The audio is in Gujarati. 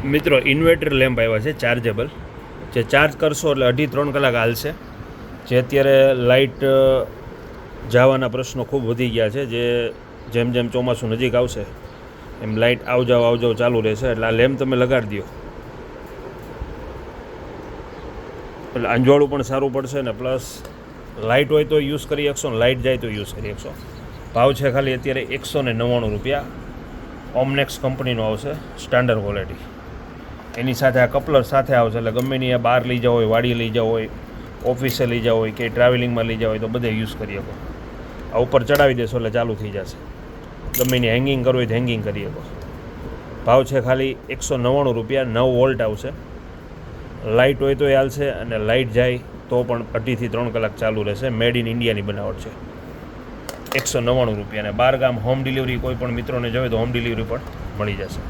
મિત્રો ઇન્વર્ટર લેમ્પ આવ્યા છે ચાર્જેબલ, જે ચાર્જ કરશો એટલે 2.5-3 કલાક હાલશે. જે અત્યારે લાઇટ જવાના પ્રશ્નો ખૂબ વધી ગયા છે, જે જેમ જેમ ચોમાસું નજીક આવશે એમ લાઇટ આવજાવ ચાલુ રહેશે. એટલે આ લેમ્પ તમે લગાડી દો એટલે અંજવાળું પણ સારું પડશે ને પ્લસ લાઇટ હોય તો યુઝ કરી શકશો ને લાઇટ જાય તો યુઝ કરી શકશો. ભાવ છે ખાલી અત્યારે 199 રૂપિયા. ઓમનેક્સ કંપનીનો આવશે, સ્ટાન્ડર્ડ ક્વોલિટી. એની સાથે આ કપલર સાથે આવશે, એટલે ગમે ની બહાર લઈ જાવ હોય, વાડી લઈ જાવ હોય, ઓફિસે લઈ જાવ હોય કે ટ્રાવેલિંગમાં લઈ જાવ હોય તો બધે યુઝ કરી શકો. આ ઉપર ચડાવી દેશો એટલે ચાલુ થઈ જશે. ગમે ની હેંગિંગ કરવું હોય તો હેંગિંગ કરી શકો. ભાવ છે ખાલી 199 રૂપિયા. 9 વોલ્ટ આવશે. લાઇટ હોય તો હાલશે અને લાઇટ જાય તો પણ 2.5 થી 3 કલાક ચાલુ રહેશે. મેડ ઇન ઇન્ડિયાની બનાવટ છે. 199 રૂપિયા. અને 12 ગામ હોમ ડિલિવરી કોઈ પણ મિત્રોને જોઈએ તો હોમ ડિલિવરી પણ મળી જશે.